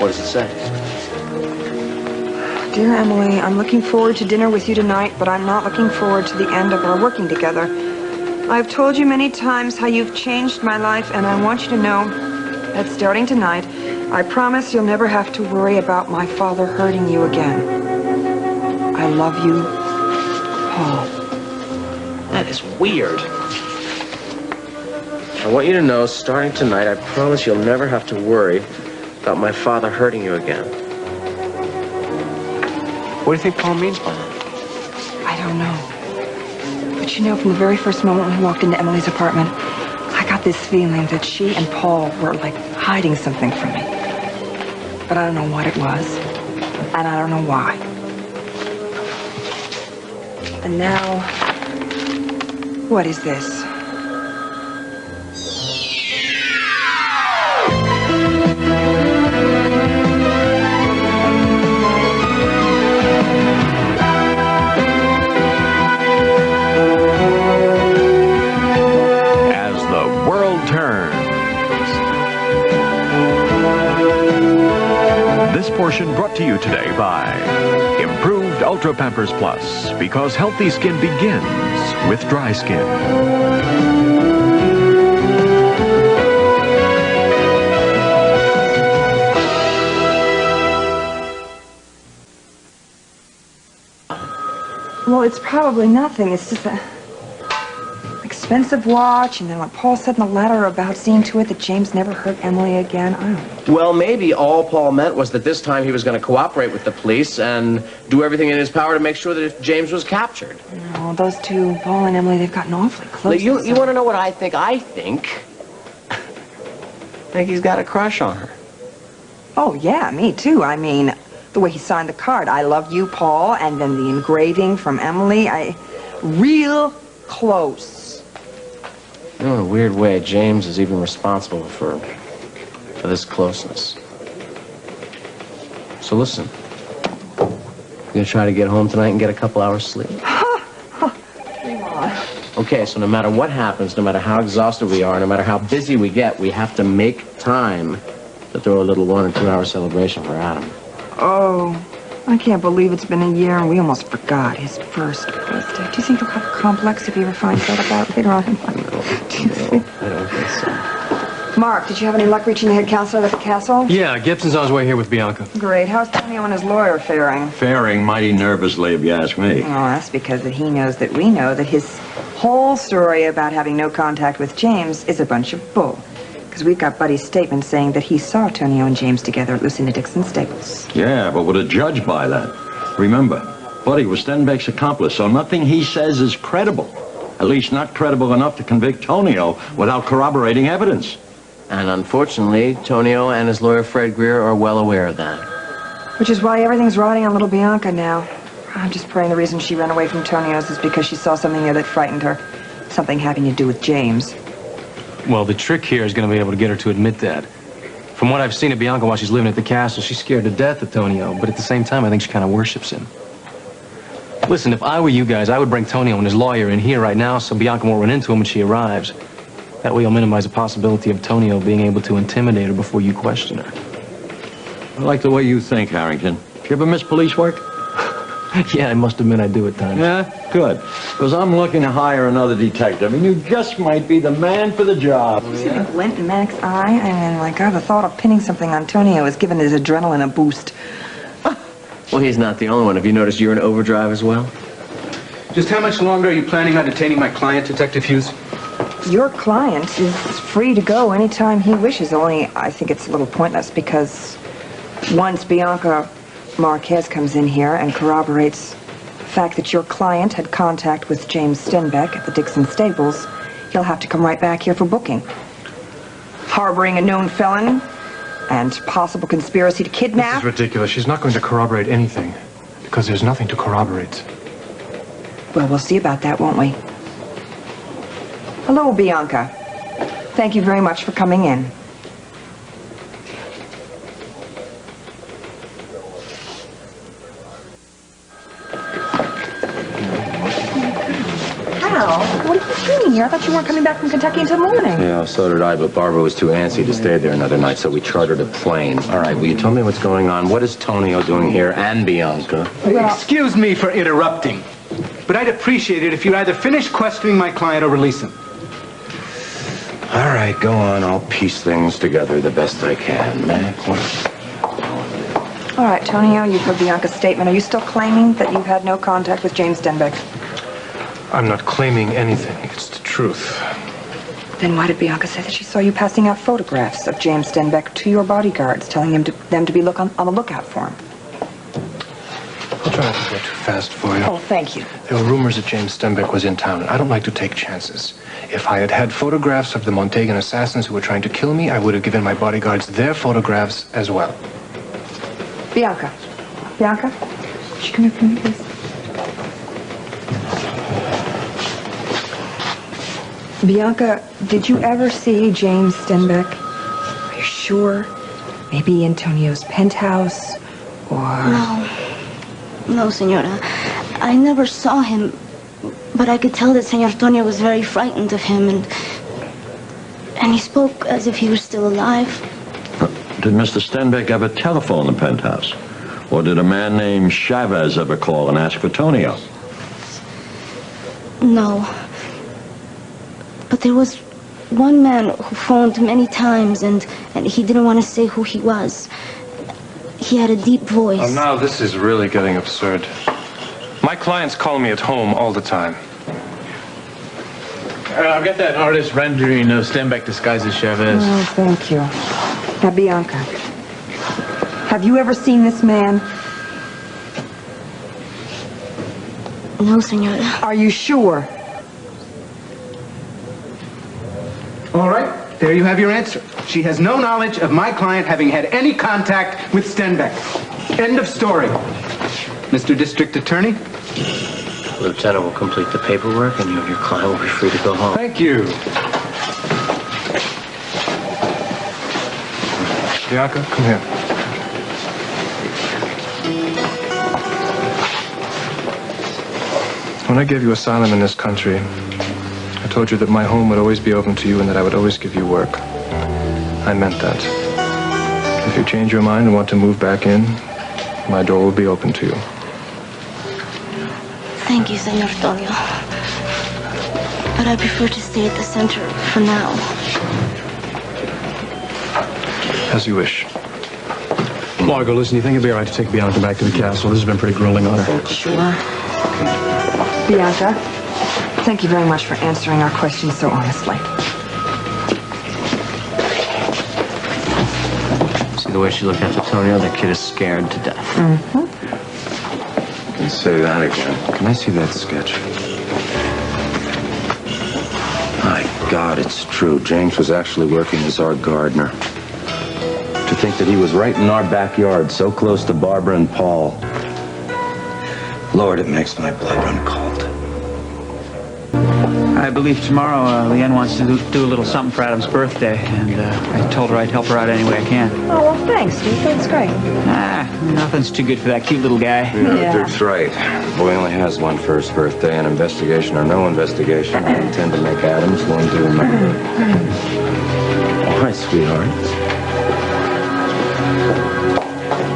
What does it say? Dear Emily, I'm looking forward to dinner with you tonight, but I'm not looking forward to the end of our working together. I've told you many times how you've changed my life, and I want you to know that starting tonight, I promise you'll never have to worry about my father hurting you again. I love you, Paul. That is weird. I want you to know, starting tonight, I promise you'll never have to worry about my father hurting you again. What do you think Paul means by that? I don't know. But you know, from the very first moment when we walked into Emily's apartment, I got this feeling that she and Paul were like hiding something from me. But I don't know what it was, and I don't know why. And now, what is this? As the world turns. This portion brought to you today by Improved Ultra Pampers Plus, because healthy skin begins with dry skin. Well, it's probably nothing. It's just an expensive watch, and then what Paul said in the letter about seeing to it that James never hurt Emily again. I don't know. Well, maybe all Paul meant was that this time he was going to cooperate with the police and do everything in his power to make sure that if James was captured. No, those two, Paul and Emily, they've gotten awfully close. You want to know what I think? I think he's got a crush on her. Oh, yeah, me too. I mean, the way he signed the card, I love you, Paul, and then the engraving from Emily, real close. You know, in a weird way, James is even responsible for this closeness. So listen, you gonna try to get home tonight and get a couple hours sleep? Come on. Okay, so no matter what happens, no matter how exhausted we are, no matter how busy we get, we have to make time to throw a little 1 or 2 hour celebration for Adam. Oh, I can't believe it's been a year and we almost forgot his first birthday. Do you think he'll have a complex if he ever finds out about it later on in life? No, I don't think so. Mark, did you have any luck reaching the head counselor at the castle? Yeah, Gibson's on his way here with Bianca. Great. How's Tonio and his lawyer faring? Faring mighty nervously, if you ask me. Oh, that's because that he knows that we know that his whole story about having no contact with James is a bunch of bull. Because we've got Buddy's statement saying that he saw Tonio and James together at Lucinda Dixon's stables. Yeah, but would a judge buy that? Remember, Buddy was Stenbeck's accomplice, so nothing he says is credible. At least not credible enough to convict Tonio without corroborating evidence. And unfortunately, Tonio and his lawyer Fred Greer are well aware of that. Which is why everything's riding on little Bianca now. I'm just praying the reason she ran away from Tonio's is because she saw something there that frightened her. Something having to do with James. Well, the trick here is going to be able to get her to admit that. From what I've seen of Bianca while she's living at the castle, she's scared to death of Tonio, but at the same time, I think she kind of worships him. Listen, if I were you guys, I would bring Tonio and his lawyer in here right now so Bianca won't run into him when she arrives. That way you'll minimize the possibility of Tonio being able to intimidate her before you question her. I like the way you think, Harrington. You ever miss police work? Yeah, I must admit I do at times. Yeah, good. Because I'm looking to hire another detective, and you just might be the man for the job. You see the glint in Mac's eye? I mean, my God, the thought of pinning something on Tonio is giving his adrenaline a boost. Well, he's not the only one. Have you noticed you're in overdrive as well? Just how much longer are you planning on detaining my client, Detective Hughes? Your client is free to go anytime he wishes, only I think it's a little pointless because once Bianca Marquez comes in here and corroborates the fact that your client had contact with James Stenbeck at the Dixon stables, he'll have to come right back here for booking. Harboring a known felon and possible conspiracy to kidnap. This is ridiculous. She's not going to corroborate anything because there's nothing to corroborate. Well, we'll see about that, won't we? Hello, Bianca. Thank you very much for coming in. Hal, what are you doing here. I thought you weren't coming back from Kentucky until morning. Yeah, so did I, but Barbara was too antsy to stay there another night, so we chartered a plane. All right, will you tell me what's going on? What is Tonio doing here and Bianca? Excuse me for interrupting, but I'd appreciate it if you'd either finish questioning my client or release him. All right, go on. I'll piece things together the best I can. All right, Tonio, you've heard Bianca's statement. Are you still claiming that you've had no contact with James Stenbeck? I'm not claiming anything. It's the truth. Then why did Bianca say that she saw you passing out photographs of James Stenbeck to your bodyguards, telling them to be on the lookout for him? I'll try not to go too fast for you. Oh, thank you. There were rumors that James Stenbeck was in town, and I don't like to take chances. If I had had photographs of the Montagan assassins who were trying to kill me, I would have given my bodyguards their photographs as well. Bianca. Bianca? Would you come here for me, please? Bianca, did you ever see James Stenbeck? Are you sure? Maybe in Tonio's penthouse, or... No, Senora. I never saw him, but I could tell that Senor Tonio was very frightened of him, and he spoke as if he was still alive. Did Mr. Stenbeck ever telephone the penthouse? Or did a man named Chavez ever call and ask for Tonio? No. But there was one man who phoned many times, and he didn't want to say who he was. He had a deep voice. Oh, now this is really getting absurd. My clients call me at home all the time. I've got that artist rendering of Stenbeck disguised as Chavez. Oh, thank you. Now, Bianca, have you ever seen this man? No, Senora. Are you sure? All right, there you have your answer. She has no knowledge of my client having had any contact with Stenbeck. End of story. Mr. District Attorney? Lieutenant will complete the paperwork, and you and your client will be free to go home. Thank you. Bianca, come here. When I gave you asylum in this country, I told you that my home would always be open to you and that I would always give you work. I meant that. If you change your mind and want to move back in, my door will be open to you. Thank you, Senor Tonio. But I prefer to stay at the center for now. As you wish. Margo, listen, you think it'd be all right to take Bianca back to the castle? This has been pretty grueling on her. Sure. Bianca, thank you very much for answering our questions so honestly. See the way she looked at Tonio? That kid is scared to death. Mm-hmm. Can you say that again? Can I see that sketch? My God, it's true. James was actually working as our gardener. To think that he was right in our backyard, so close to Barbara and Paul. Lord, it makes my blood run cold. I believe tomorrow Leanne wants to do a little something for Adam's birthday, and I told her I'd help her out any way I can. Oh, well, thanks, Duke. That's great. Nothing's too good for that cute little guy. Yeah, Duke's right. The boy only has one for his birthday, and investigation or no investigation, I intend to make Adams one to remember. All right, sweetheart.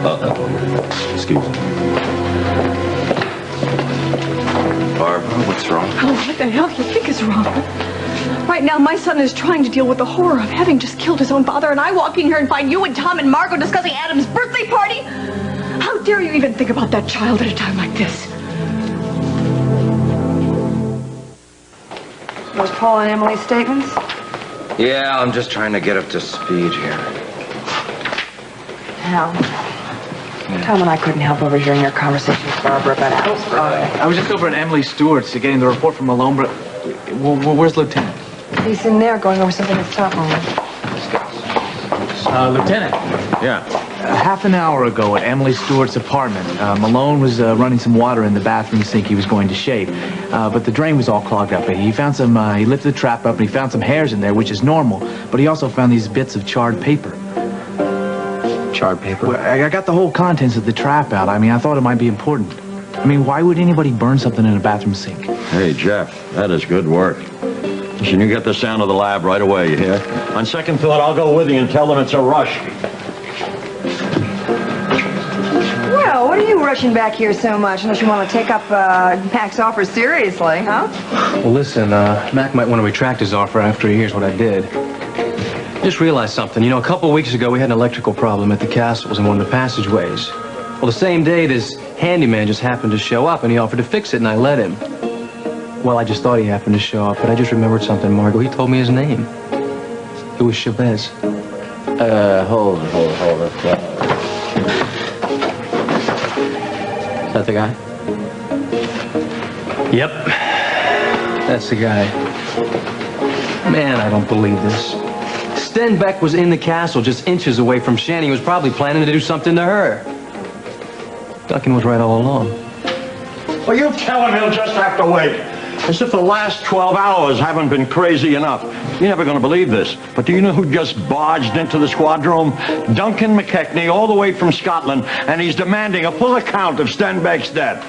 Uh-oh. Excuse me. Barbara, what's wrong? Oh, what the hell do you think is wrong? Right now, my son is trying to deal with the horror of having just killed his own father, and I walk in here and find you and Tom and Margo discussing Adam's birthday party? How dare you even think about that child at a time like this? Was Paul and Emily's statements? Yeah, I'm just trying to get up to speed here. Hal, Tom and I couldn't help overhearing your conversation with Barbara about Al's birthday. I was just over at Emily Stewart's getting the report from Malone, but where's Lieutenant? He's in there going over something that's top moment. Lieutenant. Yeah. Half an hour ago at Emily Stewart's apartment, Malone was running some water in the bathroom sink he was going to shave, but the drain was all clogged up. He found some, he lifted the trap up and he found some hairs in there, which is normal, but he also found these bits of charred paper. Charred paper? Well, I got the whole contents of the trap out. I mean, I thought it might be important. I mean, why would anybody burn something in a bathroom sink? Hey, Jeff, that is good work. Listen, you get this down to the lab right away, you hear? On second thought, I'll go with you and tell them it's a rush. Well, what are you rushing back here so much unless you want to take up Mac's offer seriously, huh? Well, listen, Mac might want to retract his offer after he hears what I did. Just realized something. You know, a couple of weeks ago, we had an electrical problem at the castles in one of the passageways. Well, the same day, this handyman just happened to show up, and he offered to fix it, and I let him. Well, I just thought he happened to show up, but I just remembered something, Margo. He told me his name. It was Chavez. Hold it. Is that the guy? Yep. That's the guy. Man, I don't believe this. Stenbeck was in the castle just inches away from Shanny. He was probably planning to do something to her. Duncan was right all along. Well, you tell him he'll just have to wait. As if the last 12 hours haven't been crazy enough. You're never going to believe this, but do you know who just barged into the squadron? Duncan McKechnie, all the way from Scotland, and he's demanding a full account of Stenbeck's death.